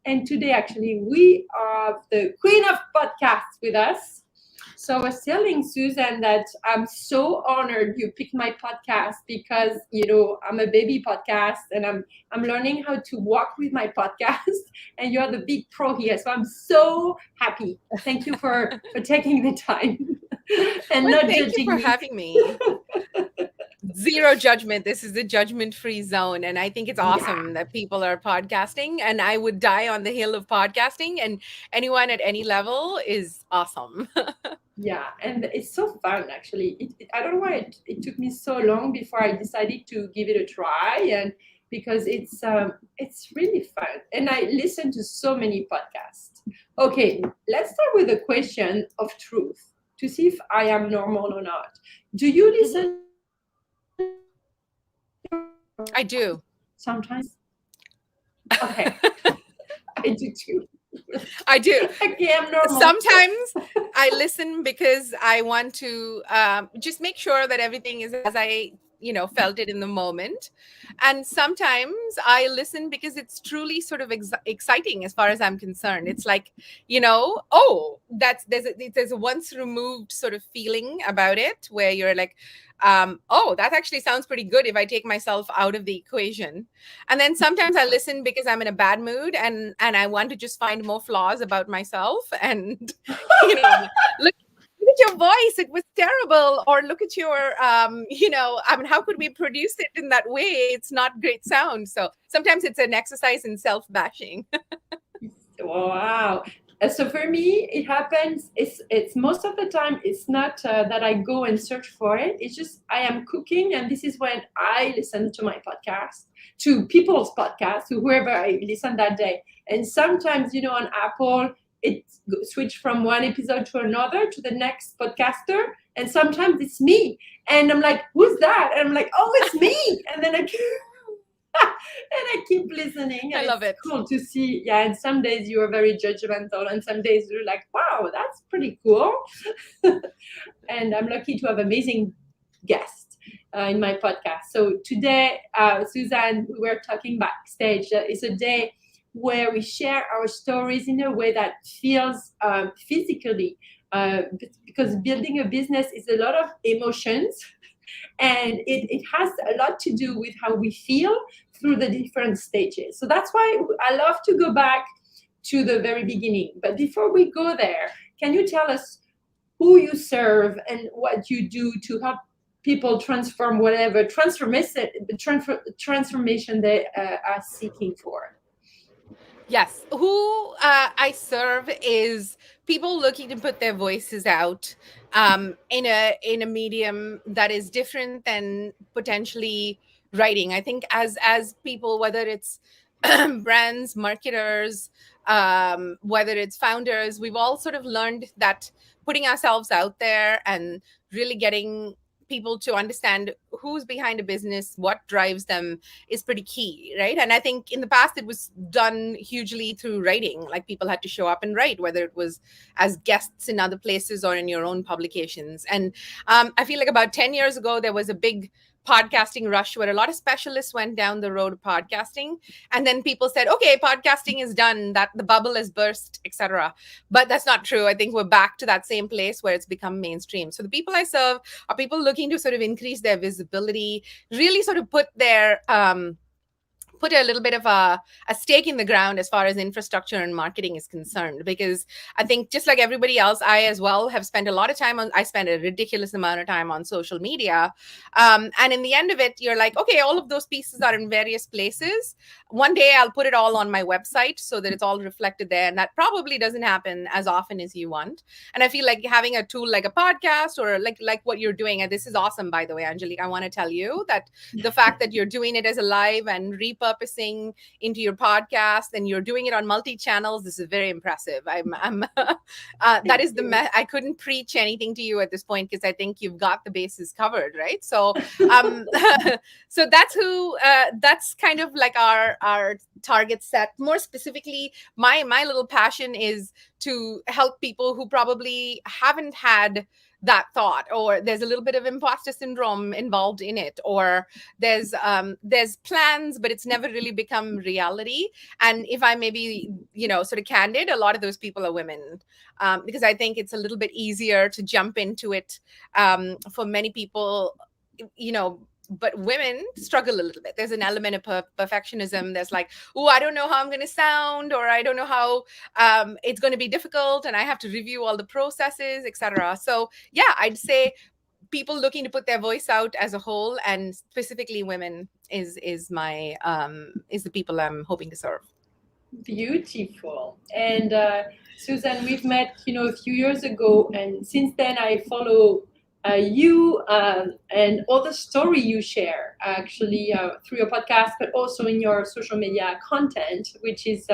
And today, actually, we have the queen of podcasts with us. So I was telling Susan that I'm so honored you picked my podcast because I'm a baby podcast and I'm learning how to walk with my podcast, and you're the big pro here. So I'm so happy. Thank you for taking the time and Well, not thank you judging for me. having me. Zero judgment. This is a judgment-free zone. And I think it's Yeah. awesome that people are podcasting. And I would die on the hill of podcasting. And anyone at any level is awesome. Yeah, and it's so fun actually. I don't know why it took me so long before I decided to give it a try, and because it's really fun. And I listen to so many podcasts. Okay, let's start with a question of truth to see if I am normal or not. Do you Mhm. listen I do. sometimes? Okay, I do too. I do. Okay, I'm normal. Sometimes I listen because I want to just make sure that everything is as I, felt it in the moment. And sometimes I listen because it's truly sort of exciting as far as I'm concerned. It's like, oh, there's a once removed sort of feeling about it where you're like, oh, that actually sounds pretty good if I take myself out of the equation. And then sometimes I listen because I'm in a bad mood and I want to just find more flaws about myself. And look at your voice, it was terrible. Or look at your I mean, how could we produce it in that way? It's not great sound. So sometimes it's an exercise in self-bashing. Wow. So for me, it happens. It's most of the time. It's not that I go and search for it. It's just I am cooking, and this is when I listen to my podcast, to people's podcast, to whoever I listen that day. And sometimes, on Apple, it switch from one episode to another to the next podcaster, and sometimes it's me, and I'm like, "Who's that?" And I'm like, "Oh, it's me!" And then I and I keep listening, I and love it's it. cool to see. Yeah, and some days you are very judgmental, and some days you're like, "Wow, that's pretty cool." And I'm lucky to have amazing guests in my podcast. So today, Susan, we were talking backstage. It's a day where we share our stories in a way that feels physically, because building a business is a lot of emotions, and it has a lot to do with how we feel through the different stages. So that's why I love to go back to the very beginning. But before we go there, can you tell us who you serve and what you do to help people transform whatever transformation they are seeking for? Yes. Who I serve is people looking to put their voices out in a medium that is different than potentially writing. I think as people, whether it's brands, marketers, whether it's founders, we've all sort of learned that putting ourselves out there and really getting people to understand who's behind a business, what drives them, is pretty key, right? And I think in the past it was done hugely through writing, like people had to show up and write, whether it was as guests in other places or in your own publications. And I feel like about 10 years ago there was a big podcasting rush where a lot of specialists went down the road of podcasting, and then people said, okay, podcasting is done, that the bubble has burst, etc. But that's not true. I think we're back to that same place where it's become mainstream. So the people I serve are people looking to sort of increase their visibility, really sort of put a little bit of a stake in the ground as far as infrastructure and marketing is concerned. Because I think just like everybody else, I as well have spent a lot of time I spend a ridiculous amount of time on social media. And in the end of it, you're like, okay, all of those pieces are in various places. One day I'll put it all on my website so that it's all reflected there. And that probably doesn't happen as often as you want. And I feel like having a tool like a podcast or like what you're doing, and this is awesome, by the way, Angelique, I want to tell you that the fact that you're doing it as a live and repurposing into your podcast and you're doing it on multi-channels, this is very impressive. I'm that Thank is you. I couldn't preach anything to you at this point because I think you've got the bases covered, right? So so that's kind of like our target set. More specifically, my little passion is to help people who probably haven't had that thought, or there's a little bit of imposter syndrome involved in it, or there's plans but it's never really become reality. And if I may be, sort of candid, a lot of those people are women, because I think it's a little bit easier to jump into it for many people, you know but women struggle a little bit. There's an element of perfectionism. There's like, oh, I don't know how I'm going to sound, or I don't know how it's going to be difficult, and I have to review all the processes, etc. So yeah, I'd say people looking to put their voice out as a whole, and specifically women, is the people I'm hoping to serve. Beautiful. And Susan, we've met, a few years ago, and since then I follow you and all the story you share, actually, through your podcast, but also in your social media content, which is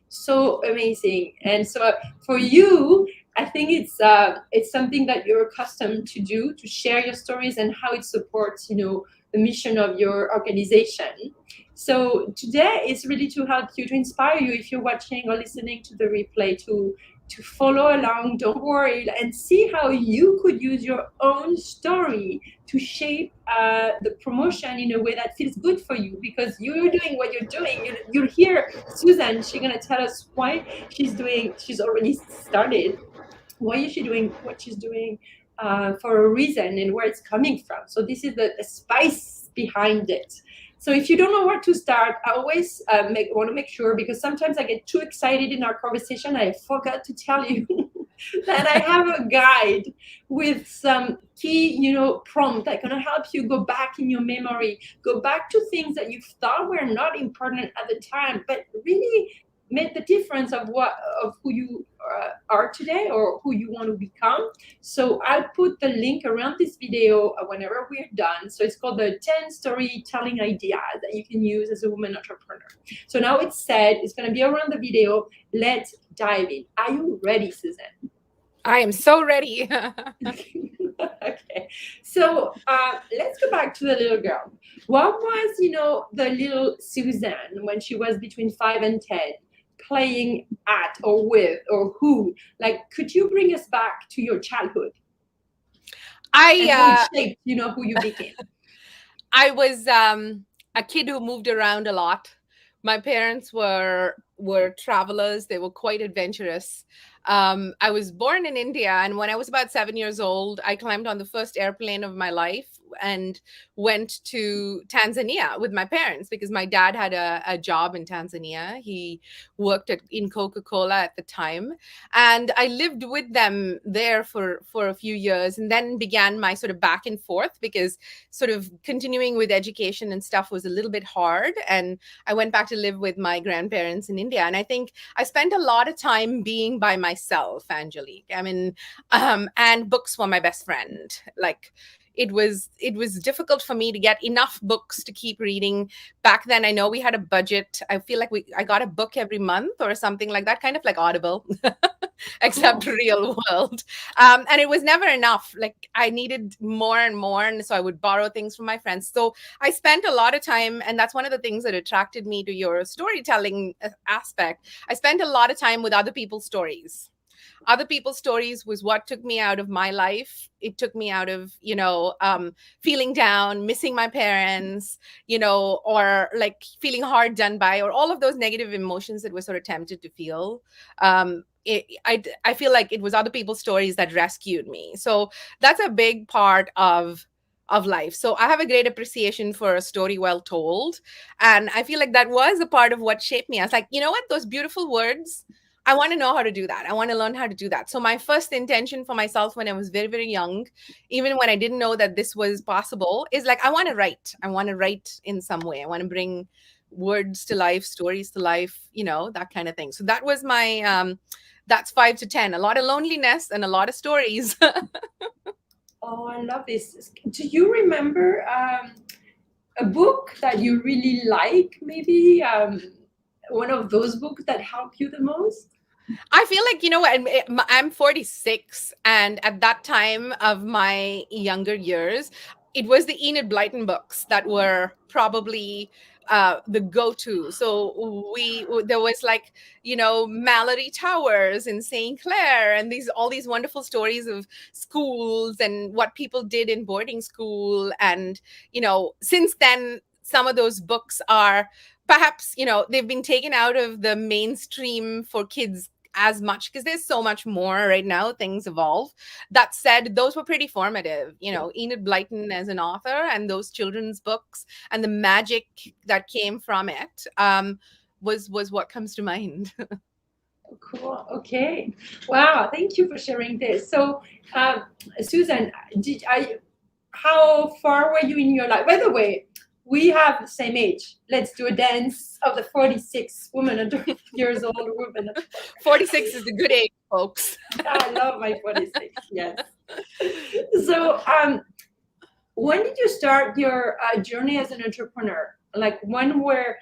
so amazing. And so for you, I think it's something that you're accustomed to do, to share your stories and how it supports, the mission of your organization. So today is really to help you, to inspire you, if you're watching or listening to the replay, to follow along, don't worry, and see how you could use your own story to shape the promotion in a way that feels good for you, because you're doing what you're doing. You'll hear Susan, she's going to tell us why she's already started, why is she doing what she's doing, for a reason, and where it's coming from. So this is the spice behind it. So if you don't know where to start, I always want to make sure, because sometimes I get too excited in our conversation, I forgot to tell you that I have a guide with some key, prompt that going to help you go back in your memory, go back to things that you thought were not important at the time, but really made the difference of who you are today, or who you want to become. So I'll put the link around this video whenever we're done. So it's called the 10 storytelling ideas that you can use as a woman entrepreneur. So now it's said, it's going to be around the video. Let's dive in. Are you ready, Susan? I am so ready. Okay. So let's go back to the little girl. What was, the little Susan when she was between 5 and 10? Playing at, or with, or who? Like, could you bring us back to your childhood? How it shaped, who you became? I was a kid who moved around a lot. My parents were travelers. They were quite adventurous. I was born in India, and when I was about 7 years old, I climbed on the first airplane of my life and went to Tanzania with my parents, because my dad had a job in Tanzania. He worked in Coca-Cola at the time, and I lived with them there for a few years, and then began my sort of back and forth, because sort of continuing with education and stuff was a little bit hard, and I went back to live with my grandparents in India. And I think I spent a lot of time being by myself, Angelique. I mean, and books were my best friend. Like, it was difficult for me to get enough books to keep reading. Back then, I know we had a budget. I feel like I got a book every month or something like that, kind of like Audible, except real world. And it was never enough. Like, I needed more and more, and so I would borrow things from my friends. So I spent a lot of time, and that's one of the things that attracted me to your storytelling aspect. I spent a lot of time with other people's stories. Other people's stories was what took me out of my life. It took me out of, feeling down, missing my parents, or like feeling hard done by, or all of those negative emotions that we're sort of tempted to feel. I feel like it was other people's stories that rescued me. So that's a big part of life. So I have a great appreciation for a story well told. And I feel like that was a part of what shaped me. I was like, you know what, those beautiful words, I want to know how to do that. I want to learn how to do that. So my first intention for myself when I was very, very young, even when I didn't know that this was possible, is like, I want to write. I want to write in some way. I want to bring words to life, stories to life, that kind of thing. So that was my, that's 5 to 10, a lot of loneliness and a lot of stories. Oh, I love this. Do you remember a book that you really like, maybe one of those books that help you the most? I feel like, I'm 46, and at that time of my younger years, it was the Enid Blyton books that were probably the go-to. So there was like, Mallory Towers in St. Clair, and all these wonderful stories of schools and what people did in boarding school. And since then, some of those books are perhaps, they've been taken out of the mainstream for kids as much, because there's so much more right now. Things evolve. That said, those were pretty formative. Enid Blyton as an author, and those children's books and the magic that came from it was what comes to mind. Cool. Okay. Wow. Thank you for sharing this. So, Susan, how far were you in your life? By the way, we have the same age. Let's do a dance of the 46 women under years old women. 46 is a good age, folks. I love my 46. Yes. So, when did you start your journey as an entrepreneur? Like, what were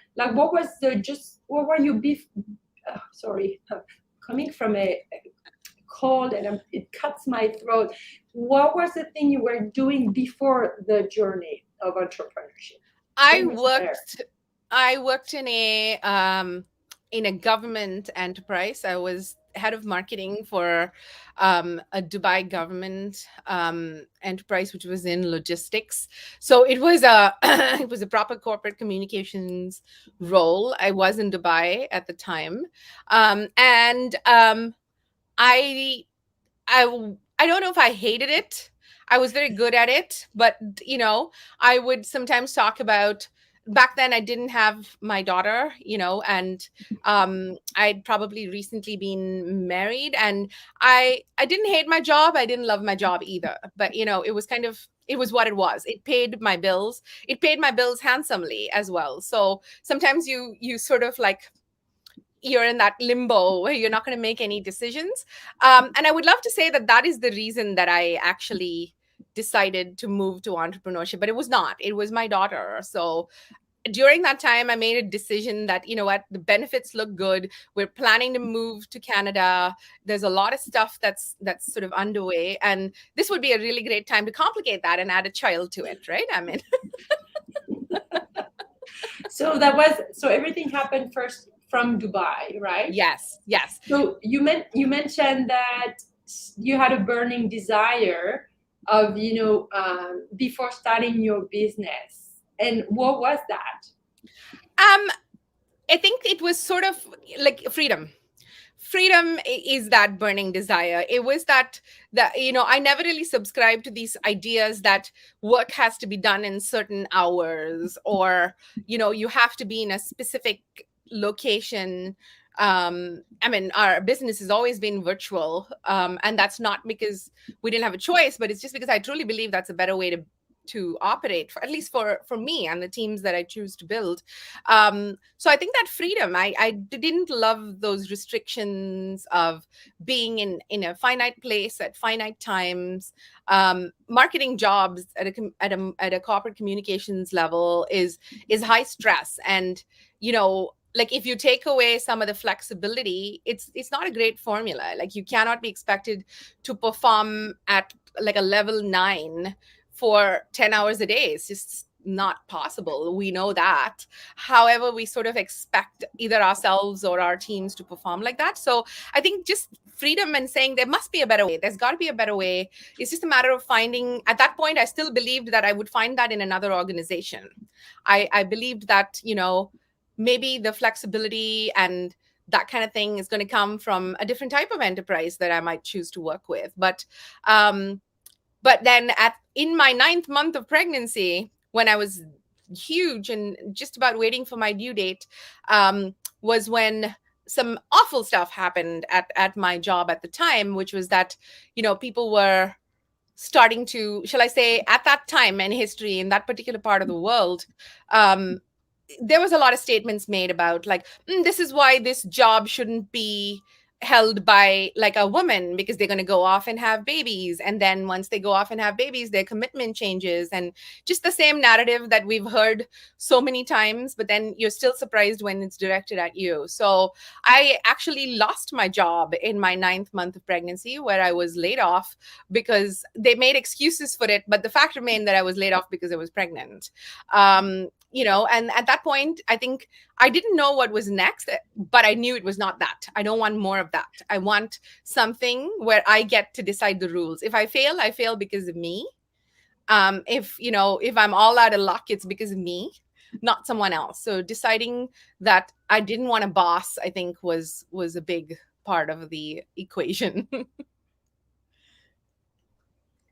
you sorry, coming from a cold and it cuts my throat. What was the thing you were doing before the journey of entrepreneurship? I worked in a government enterprise. I was head of marketing for a Dubai government enterprise, which was in logistics. So it was a it was a proper corporate communications role. I was in Dubai at the time, and I don't know if I hated it. I was very good at it, but I would sometimes talk about, back then I didn't have my daughter, and I'd probably recently been married, and I didn't hate my job. I didn't love my job either, but it was what it was. It paid my bills. It paid my bills handsomely as well. So sometimes you sort of like, you're in that limbo where you're not going to make any decisions. And I would love to say that is the reason that I actually decided to move to entrepreneurship, but it was not. It was my daughter. So during that time, I made a decision that, the benefits look good. We're planning to move to Canada. There's a lot of stuff that's sort of underway. And this would be a really great time to complicate that and add a child to it, right? I mean, So everything happened first from Dubai, right? Yes. So you mentioned that you had a burning desire of, before starting your business. And what was that? I think it was sort of like freedom. Freedom is that burning desire. It was that I never really subscribed to these ideas that work has to be done in certain hours, or you have to be in a specific location. I mean, our business has always been virtual, and that's not because we didn't have a choice, but it's just because I truly believe that's a better way to operate, at least for me and the teams that I choose to build. So I think that freedom, I didn't love those restrictions of being in a finite place at finite times. Marketing jobs at a corporate communications level is high stress, and like, if you take away some of the flexibility, it's not a great formula. Like, you cannot be expected to perform at like a level 9 for 10 hours a day. It's just not possible. We know that. However, we sort of expect either ourselves or our teams to perform like that. So I think just freedom and saying there must be a better way. There's got to be a better way. It's just a matter of finding. At that point, I still believed that I would find that in another organization. I believed that, maybe the flexibility and that kind of thing is going to come from a different type of enterprise that I might choose to work with. But then in my 9th month of pregnancy, when I was huge and just about waiting for my due date, was when some awful stuff happened at my job at the time, which was that, people were starting to, shall I say, at that time in history, in that particular part of the world, there was a lot of statements made about like, this is why this job shouldn't be held by like a woman, because they're going to go off and have babies. And then once they go off and have babies, their commitment changes, and just the same narrative that we've heard so many times, but then you're still surprised when it's directed at you. So I actually lost my job in my 9th month of pregnancy, where I was laid off because they made excuses for it. But the fact remained that I was laid off because I was pregnant. And at that point, I think I didn't know what was next, but I knew it was not that. I don't want more of that. I want something where I get to decide the rules. If I fail because of me. If I'm all out of luck, it's because of me, not someone else. So deciding that I didn't want a boss, I think was a big part of the equation.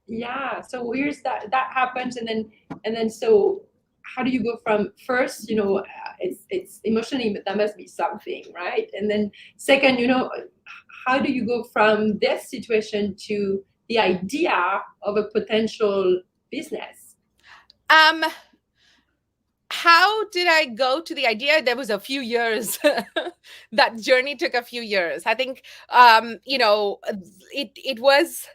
Yeah, so here's that happens, and then so how do you go from first, it's emotionally, but that must be something, right? And then second, how do you go from this situation to the idea of a potential business? How did I go to the idea? There was a few years. That journey took a few years. I think, it was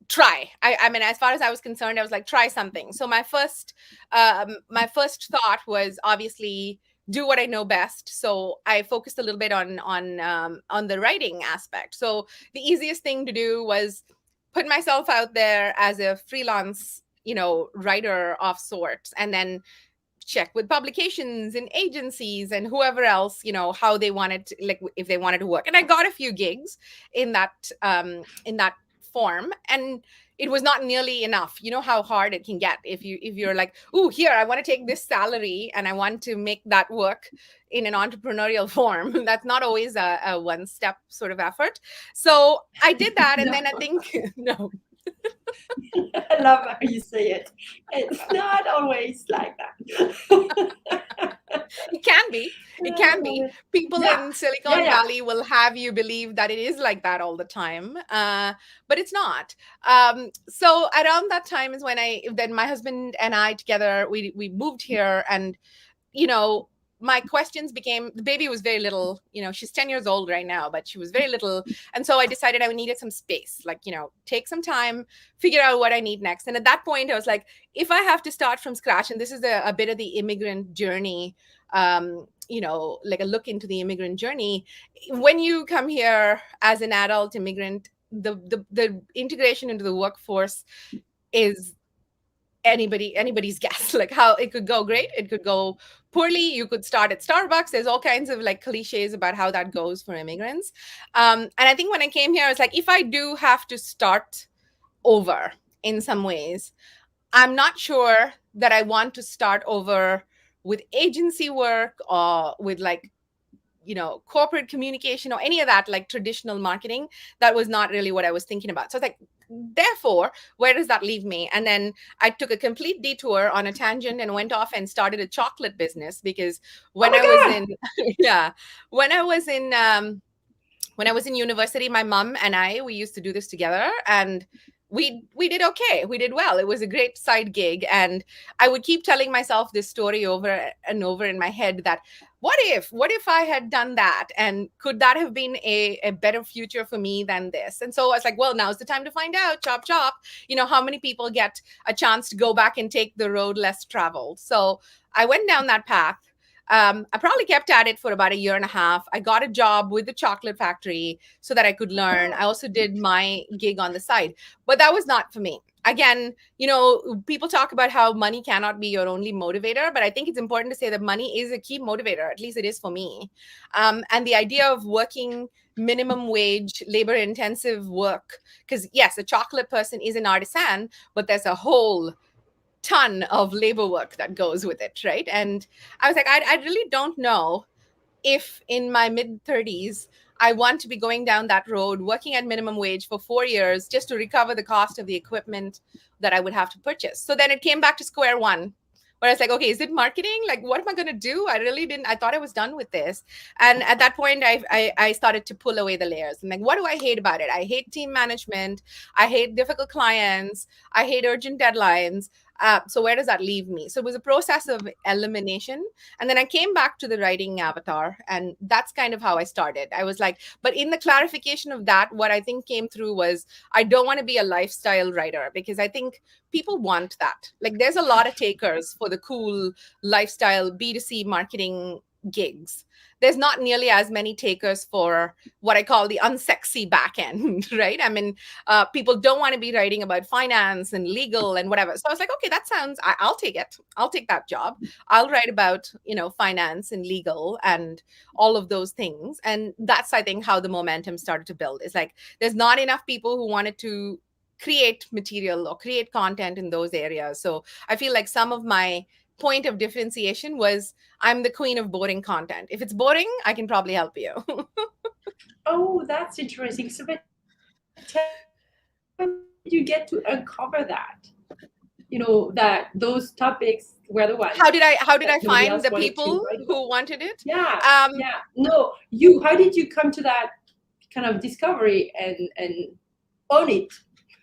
try. I mean, as far as I was concerned, I was like, try something. So my first thought was obviously do what I know best. So I focused a little bit on the writing aspect. So the easiest thing to do was put myself out there as a freelance, writer of sorts, and then check with publications and agencies and whoever else, how they wanted to, like, if they wanted to work. And I got a few gigs in that form, and it was not nearly enough. You know how hard it can get if you're like, oh, here, I want to take this salary and I want to make that work in an entrepreneurial form. That's not always a one step sort of effort. So I did that, and then I think no. I love how you say it. It's not always like that. It can be. It can be. People in Silicon Valley will have you believe that it is like that all the time, but it's not. So around that time is when then my husband and I together, we moved here, and my questions became, the baby was very little, she's 10 years old right now, but she was very little. And so I decided I needed some space, like, take some time, figure out what I need next. And at that point, I was like, if I have to start from scratch, and this is a bit of the immigrant journey, like a look into the immigrant journey. When you come here as an adult immigrant, the integration into the workforce is anybody's guess. Like, how it could go great, it could go poorly. You could start at Starbucks. There's all kinds of like cliches about how that goes for immigrants. And I think when I came here, I was like, if I do have to start over in some ways, I'm not sure that I want to start over with agency work or with like, corporate communication or any of that, like traditional marketing. That was not really what I was thinking about. So it's like, therefore, where does that leave me? And then I took a complete detour on a tangent and went off and started a chocolate business, because when I was in university, my mom and we used to do this together, and we did okay. We did well. It was a great side gig. And I would keep telling myself this story over and over in my head, that what if I had done that? And could that have been a better future for me than this? And so I was like, well, now's the time to find out. Chop, chop. How many people get a chance to go back and take the road less traveled? So I went down that path. I probably kept at it for about a year and a half. I got a job with the chocolate factory so that I could learn. I also did my gig on the side, but that was not for me. Again, people talk about how money cannot be your only motivator, but I think it's important to say that money is a key motivator. At least it is for me. And the idea of working minimum wage, labor intensive work, because yes, a chocolate person is an artisan, but there's a whole ton of labor work that goes with it, right? And I was like, I really don't know if in my mid-30s I want to be going down that road, working at minimum wage for 4 years just to recover the cost of the equipment that I would have to purchase. So then it came back to square one, where I was like, okay, is it marketing? Like, what am I going to do? I thought I was done with this. And at that point, I started to pull away the layers. And like, what do I hate about it? I hate team management. I hate difficult clients. I hate urgent deadlines. So where does that leave me? So it was a process of elimination. And then I came back to the writing avatar. And that's kind of how I started. I was like, but in the clarification of that, what I think came through was, I don't want to be a lifestyle writer, because I think people want that. Like, there's a lot of takers for the cool lifestyle B2C marketing gigs. There's not nearly as many takers for what I call the unsexy back end, right? I mean, people don't want to be writing about finance and legal and whatever. So I was like, okay, that sounds, I'll take it. I'll take that job. I'll write about, finance and legal and all of those things. And that's, I think, how the momentum started to build. It's like, there's not enough people who wanted to create material or create content in those areas. So I feel like some of my point of differentiation was I'm the queen of boring content. If it's boring, I can probably help you. Oh, that's interesting. So, but tell me, how did you get to uncover that? That those topics were the ones How did I that nobody find else the wanted to people write about. who wanted it? Yeah, Um, yeah. No, you. How did you come to that kind of discovery and own it?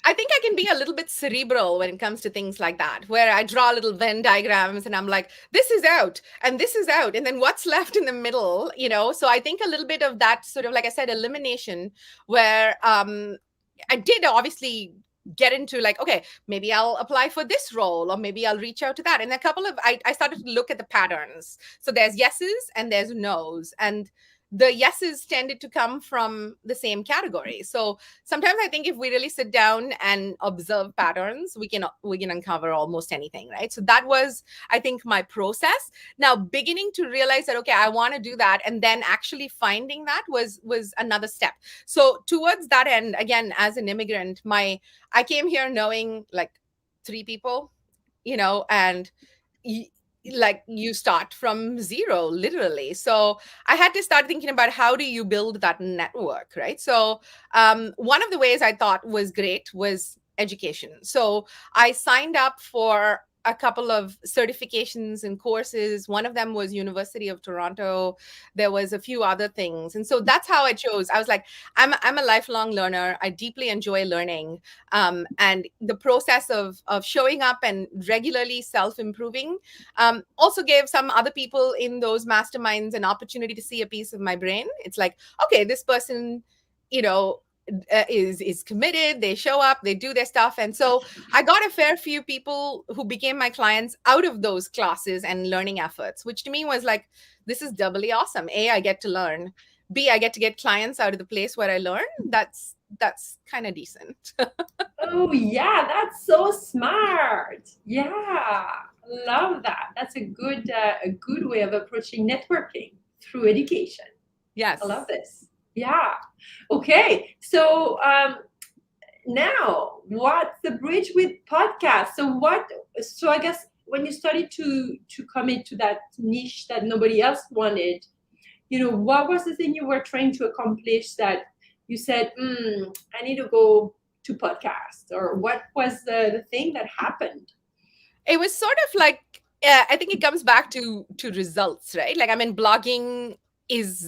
I think I can be a little bit cerebral when it comes to things like that, where I draw little Venn diagrams and I'm like, this is out and this is out. And then what's left in the middle, So I think a little bit of that sort of, like I said, elimination, where I did obviously get into like, okay, maybe I'll apply for this role or maybe I'll reach out to that. And a couple of, I started to look at the patterns. So there's yeses and there's nos. And the yeses tended to come from the same category. So sometimes I think if we really sit down and observe patterns, we can uncover almost anything, right? So that was, I think, my process. Now beginning to realize that, okay, I want to do that, and then actually finding that was another step. So towards that end, again, as an immigrant, I came here knowing like 3 people, and like you start from zero literally. So I had to start thinking about how do you build that network, right? So one of the ways I thought was great was education. So I signed up for a couple of certifications and courses. One of them was University of Toronto. There was a few other things, and so that's how I chose. I was like, I'm a lifelong learner. I deeply enjoy learning, and the process of showing up and regularly self improving also gave some other people in those masterminds an opportunity to see a piece of my brain. It's like, okay, this person, you know, is committed. They show up, they do their stuff, and so I got a fair few people who became my clients out of those classes and learning efforts, which to me was like, this is doubly awesome. A, I get to learn. B, I get to get clients out of the place where I learn. That's kind of decent. Oh yeah, that's so smart. Yeah, love that. That's a good way of approaching networking through education. Yes. I love this. Yeah. Okay. So now what's the bridge with podcasts? So I guess when you started to commit to that niche that nobody else wanted, what was the thing you were trying to accomplish that you said, I need to go to podcast? Or what was the thing that happened? It was sort of like, I think it comes back to results, right? Like, I mean, blogging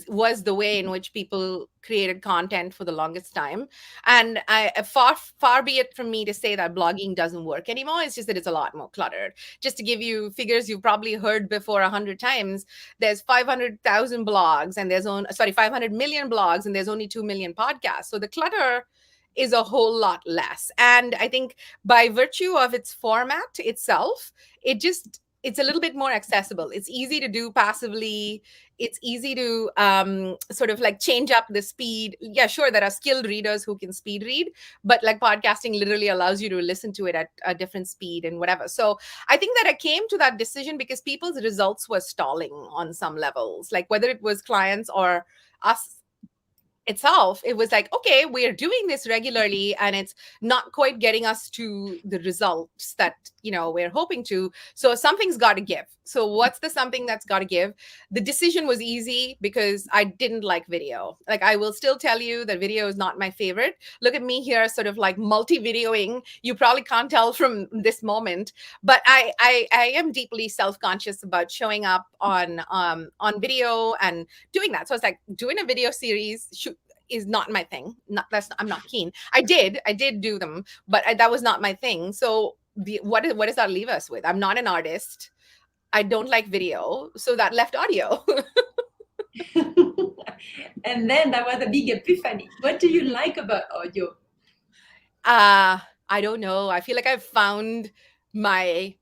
was the way in which people created content for the longest time, and far be it from me to say that blogging doesn't work anymore. It's just that it's a lot more cluttered. Just to give you figures you've probably heard before 100 times, there's 500,000 blogs and 500 million blogs, and there's only 2 million podcasts. So the clutter is a whole lot less. And I think by virtue of its format itself, it's a little bit more accessible. It's easy to do passively. It's easy to sort of like change up the speed. Yeah, sure, there are skilled readers who can speed read, but like podcasting literally allows you to listen to it at a different speed and whatever. So I think that I came to that decision because people's results were stalling on some levels, like whether it was clients or us itself. It was like, okay, we're doing this regularly and it's not quite getting us to the results that we're hoping to. So something's got to give. So what's the something that's got to give? The decision was easy because I didn't like video. Like, I will still tell you that video is not my favorite. Look at me here, sort of like multi-videoing. You probably can't tell from this moment, but I am deeply self-conscious about showing up on video and doing that. So it's like doing a video series is not my thing. I'm not keen. I did do them, but that was not my thing. So what does that leave us with? I'm not an artist. I don't like video, so that left audio. And then that was a big epiphany. What do you like about audio? I don't know. I feel like I've found my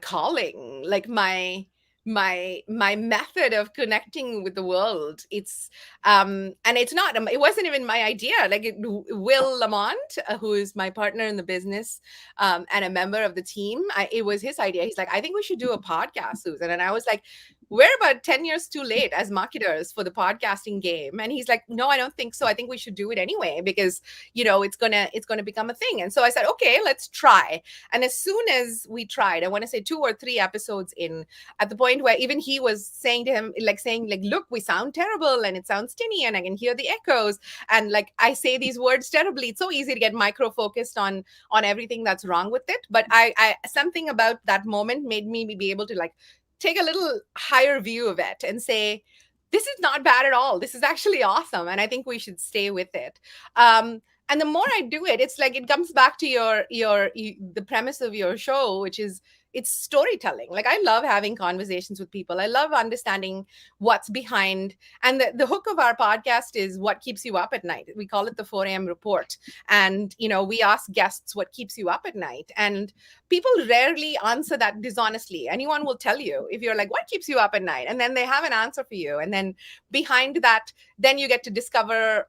calling, like my my method of connecting with the world. It's and it's not, it wasn't even my idea. Like Will Lamont, who is my partner in the business, and a member of the team, it was his idea. He's like, I think we should do a podcast, Susan. And I was like, we're about 10 years too late as marketers for the podcasting game. And he's like, no, I don't think so. I think we should do it anyway, because it's gonna become a thing. And so I said, okay, let's try. And as soon as we tried, I want to say 2 or 3 episodes in, at the point where even he was saying to him, like, look, we sound terrible and it sounds tinny and I can hear the echoes, and like I say these words terribly. It's so easy to get micro focused on everything that's wrong with it. But I something about that moment made me be able to like take a little higher view of it and say, this is not bad at all. This is actually awesome. And I think we should stay with it. And the more I do it, it's like it comes back to the premise of your show, which is it's storytelling. Like I love having conversations with people. I love understanding what's behind. And the hook of our podcast is what keeps you up at night. We call it the 4 a.m. report. And, we ask guests what keeps you up at night. And people rarely answer that dishonestly. Anyone will tell you if you're like, what keeps you up at night? And then they have an answer for you. And then behind that, then you get to discover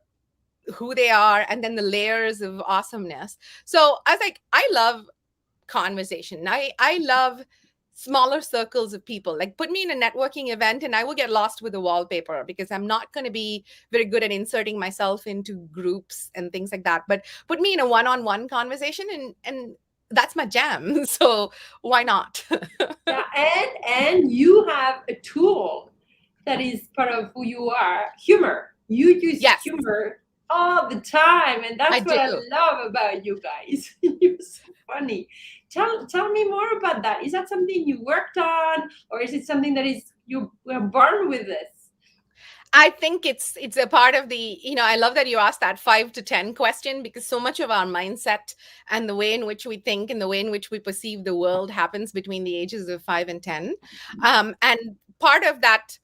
who they are and then the layers of awesomeness. So I was like, I love conversation. I love smaller circles of people. Like put me in a networking event and I will get lost with the wallpaper because I'm not going to be very good at inserting myself into groups and things like that. But put me in a one-on-one conversation and that's my jam. So why not? Yeah, and you have a tool that is part of who you are, humor. You use humor all the time, and that's what I love about you guys. You're so funny. Tell me more about that. Is that something you worked on, or is it something that is you were born with this? I think it's a part of the, I love that you asked that 5 to 10 question, because so much of our mindset and the way in which we think and the way in which we perceive the world happens between the ages of 5 and 10. And part of that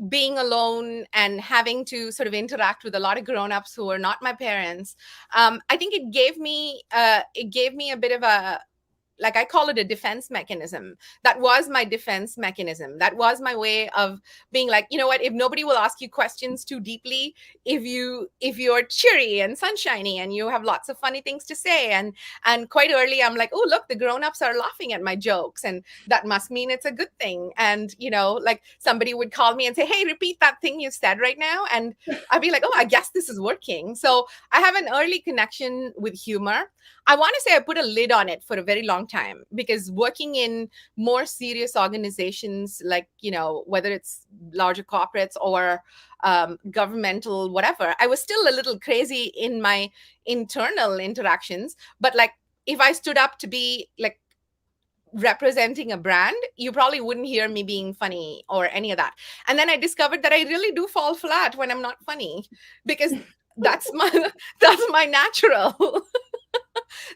being alone and having to sort of interact with a lot of grown-ups who are not my parents, I think it gave me a bit of a, like I call it a defense mechanism. That was my defense mechanism. That was my way of being like, you know what, if nobody will ask you questions too deeply, if you're cheery and sunshiny and you have lots of funny things to say, and quite early I'm like, oh look, the grown-ups are laughing at my jokes, and that must mean it's a good thing. And like somebody would call me and say, hey, repeat that thing you said right now, and I'd be like, oh, I guess this is working. So I have an early connection with humor. I want to say I put a lid on it for a very long time, because working in more serious organizations, like, whether it's larger corporates or governmental, whatever, I was still a little crazy in my internal interactions. But like, if I stood up to be like representing a brand, you probably wouldn't hear me being funny or any of that. And then I discovered that I really do fall flat when I'm not funny, because that's my natural.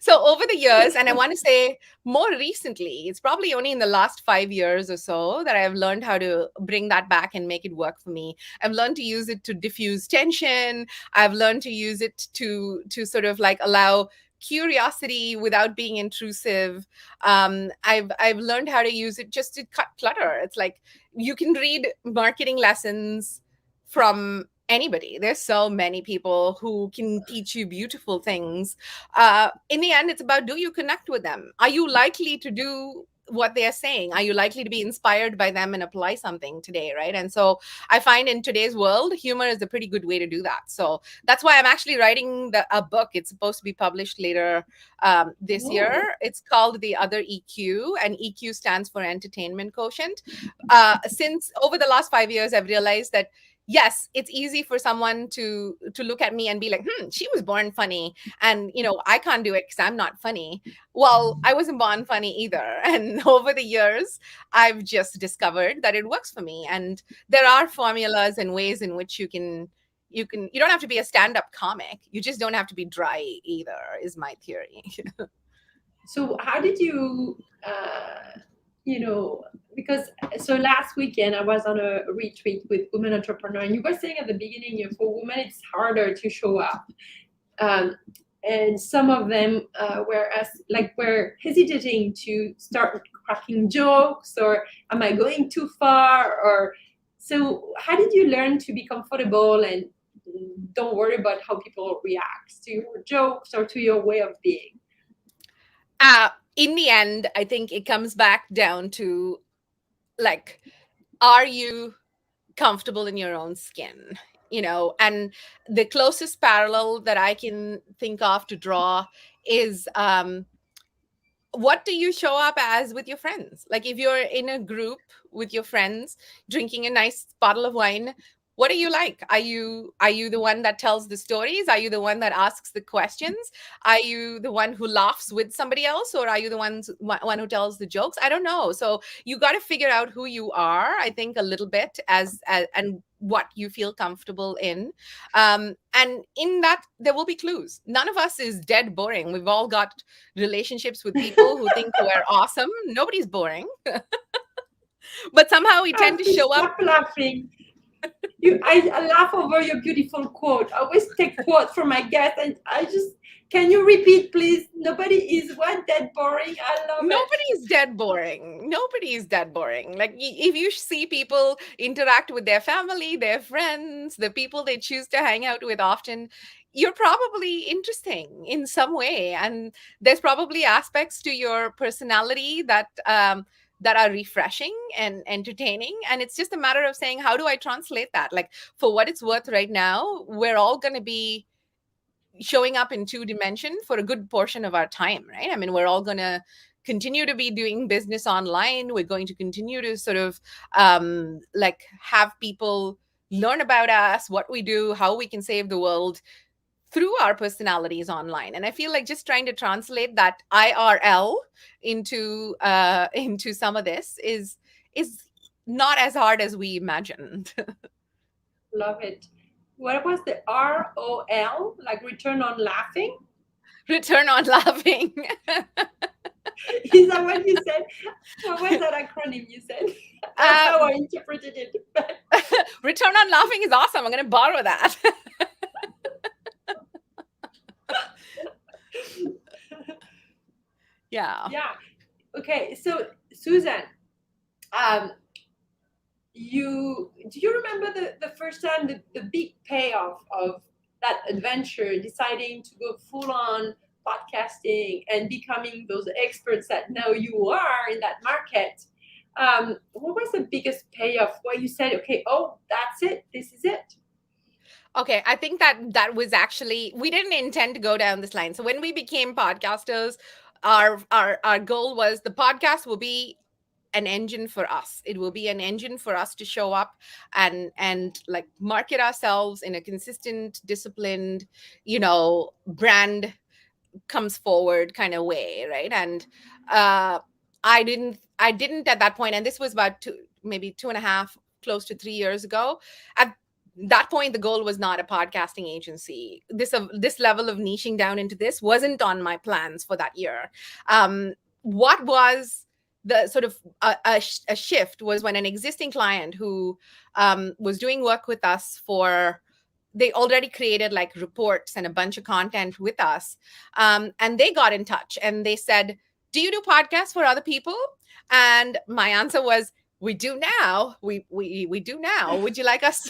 So over the years, and I want to say more recently, it's probably only in the last 5 years or so that I've learned how to bring that back and make it work for me. I've learned to use it to diffuse tension. I've learned to use it to sort of like allow curiosity without being intrusive. I've learned how to use it just to cut clutter. It's like you can read marketing lessons from anybody. There's so many people who can teach you beautiful things. In the end, it's about, do you connect with them? Are you likely to do what they are saying? Are you likely to be inspired by them and apply something today, right? And so I find in today's world, humor is a pretty good way to do that. So that's why I'm actually writing a book. It's supposed to be published later this year. It's called The Other EQ, and EQ stands for Entertainment Quotient. Since over the last 5 years, I've realized that yes, it's easy for someone to look at me and be like, she was born funny, and I can't do it because I'm not funny. Well, I wasn't born funny either, and over the years I've just discovered that it works for me. And there are formulas and ways in which you don't have to be a stand-up comic, you just don't have to be dry either, is my theory. So how did you because so last weekend I was on a retreat with women entrepreneurs, and you were saying at the beginning, for women it's harder to show up. and some of them were hesitating to start cracking jokes, or am I going too far? Or so how did you learn to be comfortable and don't worry about how people react to your jokes or to your way of being? In the end, I think it comes back down to, like, are you comfortable in your own skin? And the closest parallel that I can think of to draw is, what do you show up as with your friends? Like, if you're in a group with your friends drinking a nice bottle of wine, what are you like? Are you the one that tells the stories? Are you the one that asks the questions? Are you the one who laughs with somebody else, or are you the one who tells the jokes? I don't know. So you got to figure out who you are, I think, a little bit, as and what you feel comfortable in. And in that, there will be clues. None of us is dead boring. We've all got relationships with people who think we're awesome. Nobody's boring. But somehow we tend to Please show up. stop laughing. I laugh over your beautiful quote. I always take quotes from my guests, and can you repeat, please? Nobody is what, dead boring. I love it. Nobody is dead boring. Nobody is dead boring. Like, if you see people interact with their family, their friends, the people they choose to hang out with often, you're probably interesting in some way, and there's probably aspects to your personality that are refreshing and entertaining. And it's just a matter of saying, how do I translate that? Like, for what it's worth, right now, we're all going to be showing up in two dimension for a good portion of our time, right? I mean, we're all going to continue to be doing business online. We're going to continue to sort of like, have people learn about us, what we do, how we can save the world through our personalities online. And I feel like just trying to translate that IRL into some of this is not as hard as we imagined. Love it. What was the ROL? Like return on laughing? Return on laughing. Is that what you said? What was that acronym you said? That's how I interpreted it. Return on laughing is awesome. I'm going to borrow that. Yeah. Okay, so Susan, do you remember the first time, the big payoff of that adventure, deciding to go full on podcasting and becoming those experts that now you are in that market? What was the biggest payoff where you said, okay, oh, that's it, this is it? Okay, I think that was actually, we didn't intend to go down this line. So when we became podcasters, our goal was, the podcast will be an engine for us. It will be an engine for us to show up and like, market ourselves in a consistent, disciplined, brand comes forward kind of way, right? And I didn't at that point, and this was about maybe 2.5, close to 3 years ago. At that point, the goal was not a podcasting agency. This level of niching down into this wasn't on my plans for that year. What was the sort of a shift was when an existing client who was doing work with us they already created like reports and a bunch of content with us. And they got in touch and they said, do you do podcasts for other people? And my answer was, we do now. We do now. Would you like us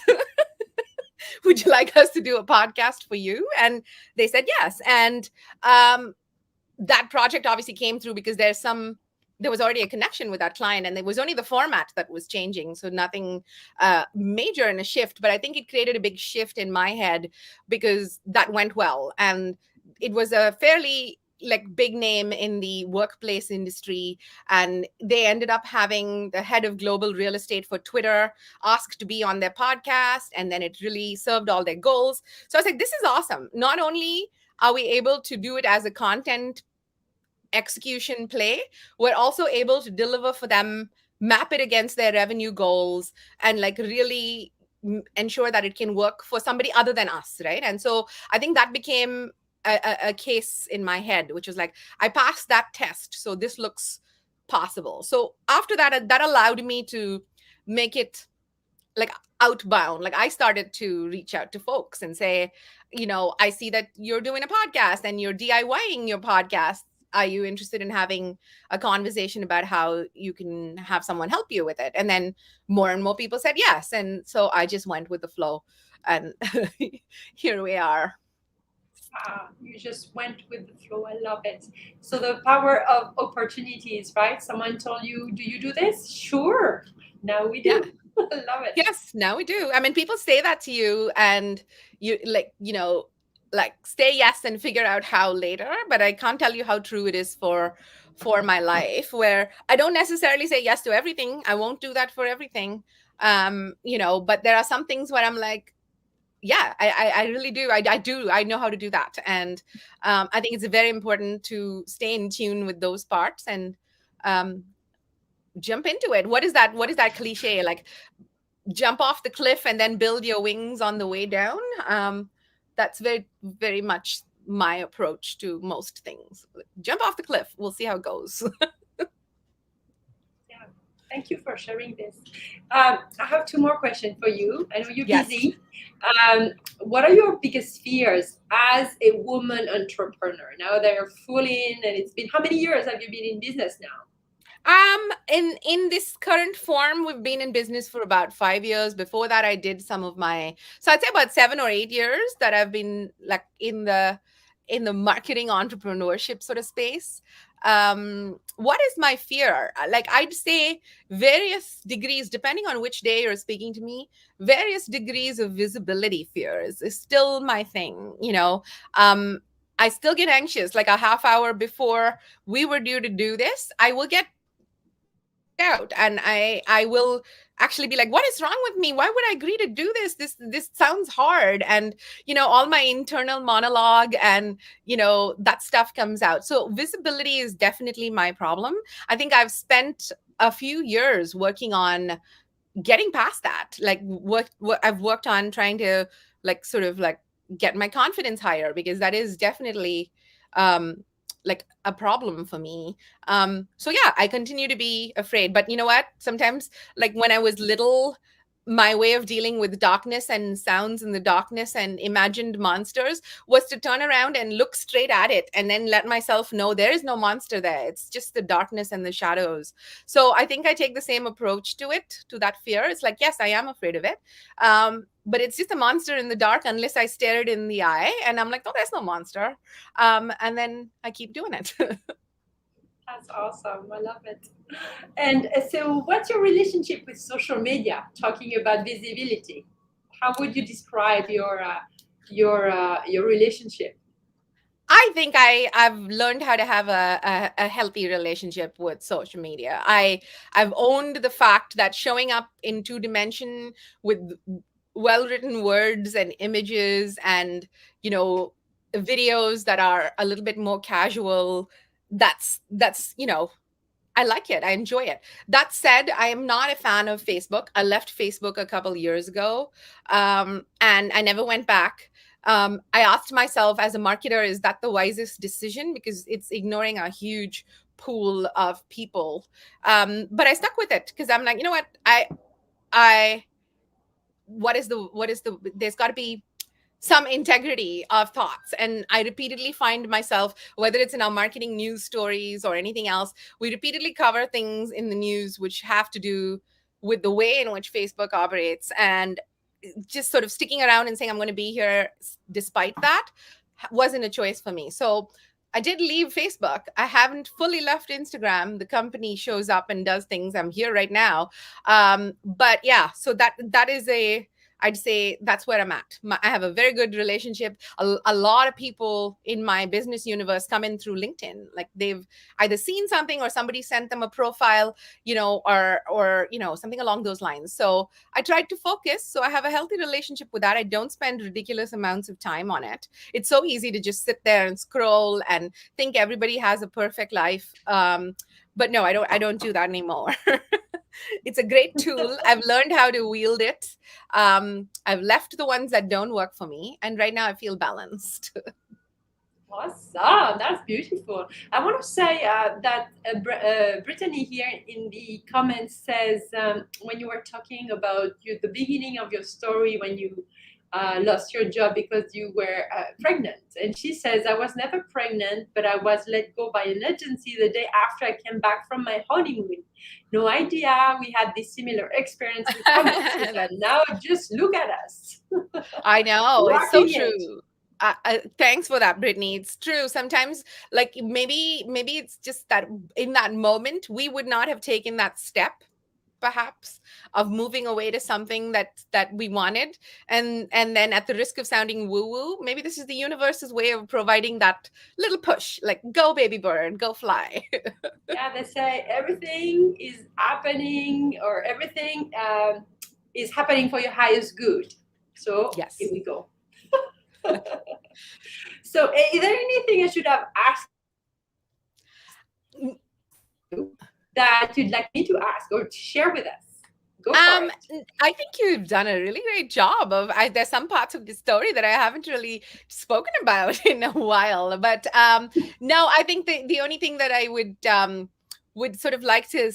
would you like us to do a podcast for you? And they said yes. And that project obviously came through because there was already a connection with that client, and it was only the format that was changing. So nothing major in a shift, but I think it created a big shift in my head because that went well. And it was a fairly like big name in the workplace industry. And they ended up having the head of global real estate for Twitter asked to be on their podcast. And then it really served all their goals. So I was like, this is awesome. Not only are we able to do it as a content execution play, we're also able to deliver for them, map it against their revenue goals, and like really ensure that it can work for somebody other than us, right? And so I think that became a case in my head, which was like, I passed that test, so this looks possible. So after that, that allowed me to make it like outbound. Like I started to reach out to folks and say, I see that you're doing a podcast and you're DIYing your podcast. Are you interested in having a conversation about how you can have someone help you with it? And then more and more people said yes. And so I just went with the flow. And here we are. You just went with the flow. I love it. So the power of opportunities, right? Someone told you, "Do you do this?" Sure. Now we Yeah. do. I love it. Yes, now we do. I mean, people say that to you, and you like say yes and figure out how later. But I can't tell you how true it is for my life, where I don't necessarily say yes to everything. I won't do that for everything. But there are some things where I'm like, yeah, I really do. I do. I know how to do that. And I think it's very important to stay in tune with those parts and um, jump into it. What is that cliche? Like, jump off the cliff and then build your wings on the way down. That's very, very much my approach to most things. Jump off the cliff. We'll see how it goes. Yeah. Thank you for sharing this. I have two more questions for you. I know you're Yes. busy. What are your biggest fears as a woman entrepreneur? Now that you're full in, and it's been, how many years have you been in business now? In this current form, we've been in business for about 5 years. Before that, I did some of my, so I'd say about 7 or 8 years that I've been like in the marketing entrepreneurship sort of space. What is my fear? Like I'd say various degrees, depending on which day you're speaking to me, various degrees of visibility fears is still my thing. I still get anxious. Like a half hour before we were due to do this, I will get freaked out, and I will actually be like, what is wrong with me? Why would I agree to do this? This sounds hard. And all my internal monologue and that stuff comes out. So visibility is definitely my problem. I think I've spent a few years working on getting past that. Like what I've worked on trying to like sort of like get my confidence higher, because that is definitely um like a problem for me. So yeah, I continue to be afraid. But you know what? Sometimes, like when I was little, my way of dealing with darkness and sounds in the darkness and imagined monsters was to turn around and look straight at it and then let myself know there is no monster there. It's just the darkness and the shadows. So I think I take the same approach to it, to that fear. It's like, yes, I am afraid of it. But it's just a monster in the dark unless I stare it in the eye and I'm like, oh, there's no monster. And then I keep doing it. That's awesome. I love it. And so, what's your relationship with social media? Talking about visibility, how would you describe your relationship? I think I've learned how to have a healthy relationship with social media. I've owned the fact that showing up in 2 dimension with well written words and images and you know videos that are a little bit more casual, that's I like it. I enjoy it. That said, I am not a fan of Facebook. I left Facebook a couple years ago, and I never went back. I asked myself, as a marketer, is that the wisest decision? Because it's ignoring a huge pool of people. But I stuck with it because I'm like, you know what? I, what is the, there's got to be some integrity of thoughts. And I repeatedly find myself, whether it's in our marketing news stories or anything else, we repeatedly cover things in the news which have to do with the way in which Facebook operates. And just sort of sticking around and saying, I'm going to be here despite that wasn't a choice for me. So I did leave Facebook. I haven't fully left Instagram. The company shows up and does things. I'm here right now. But yeah, so that is I'd say that's where I'm at. I have a very good relationship. A lot of people in my business universe come in through LinkedIn. Like they've either seen something or somebody sent them a profile, or something along those lines. So I tried to focus. So I have a healthy relationship with that. I don't spend ridiculous amounts of time on it. It's so easy to just sit there and scroll and think everybody has a perfect life. But no, I don't do that anymore. It's a great tool. I've learned how to wield it. I've left the ones that don't work for me, and right now I feel balanced. Awesome. That's beautiful. I want to say that Brittany here in the comments says when you were talking about the beginning of your story when you lost your job because you were pregnant. And she says, I was never pregnant, but I was let go by an agency the day after I came back from my honeymoon. No idea we had this similar experience with comments. And now just look at us. I know. It's so Rocking it. true. Thanks for that, Brittany. It's true. Sometimes, like maybe it's just that in that moment we would not have taken that step, perhaps, of moving away to something that we wanted, and then at the risk of sounding woo woo, maybe this is the universe's way of providing that little push, like go baby bird, go fly. Yeah, they say everything is happening, or everything is happening for your highest good. So Yes. here we go. So is there anything I should have asked you that you'd like me to ask or to share with us? Go for it. I think you've done a really great job of there's some parts of the story that I haven't really spoken about in a while, but no, I think the only thing that I would sort of like to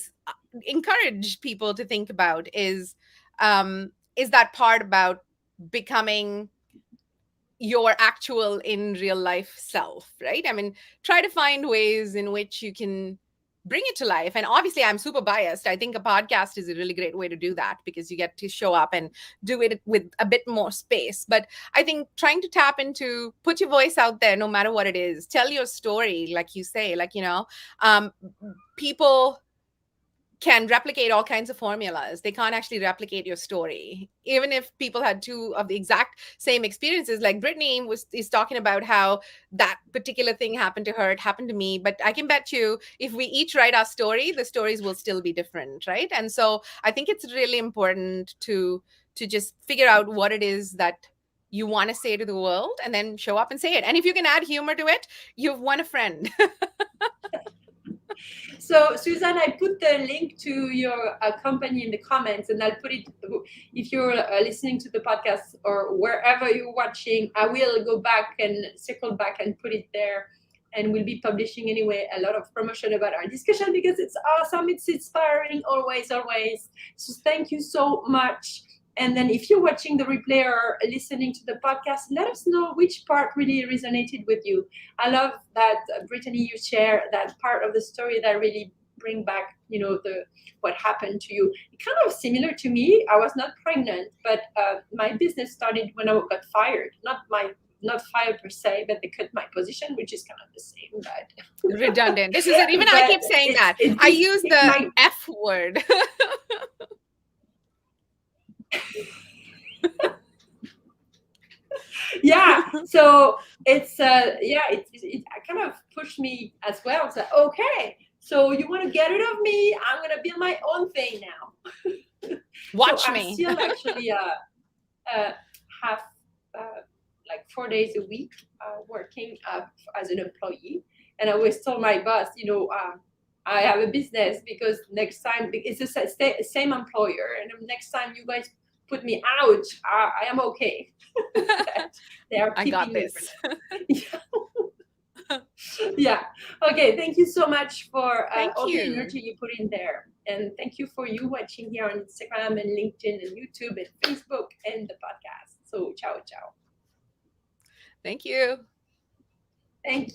encourage people to think about is that part about becoming your actual in real life self, right? I mean, try to find ways in which you can bring it to life. And obviously I'm super biased. I think a podcast is a really great way to do that because you get to show up and do it with a bit more space. But I think trying to tap into, put your voice out there, no matter what it is, tell your story, like you say, like, people can replicate all kinds of formulas. They can't actually replicate your story. Even if people had two of the exact same experiences, like Brittany is talking about how that particular thing happened to her, it happened to me. But I can bet you if we each write our story, the stories will still be different, right? And so I think it's really important to just figure out what it is that you want to say to the world and then show up and say it. And if you can add humor to it, you've won a friend. So, Susan, I put the link to your company in the comments, and I'll put it, if you're listening to the podcast or wherever you're watching, I will go back and circle back and put it there. And we'll be publishing anyway a lot of promotion about our discussion because it's awesome. It's inspiring always, always. So thank you so much. And then if you're watching the replay or listening to the podcast, let us know which part really resonated with you. I love that, Brittany, you share that part of the story that really bring back, what happened to you. It's kind of similar to me. I was not pregnant, but my business started when I got fired. Not fired per se, but they cut my position, which is kind of the same, but redundant. This is it. Even I keep saying that. I use the F word. Yeah, so it's it kind of pushed me as well. So okay, so you want to get rid of me? I'm gonna build my own thing now. Watch so me. I'm still actually have like 4 days a week working as an employee, and I always told my boss, I have a business because next time it's the same employer, and next time you guys put me out, I am okay. They are I got this. Yeah. Okay. Thank you so much for all you. the energy you put in there. And thank you for you watching here on Instagram and LinkedIn and YouTube and Facebook and the podcast. So ciao, ciao. Thank you. Thank you.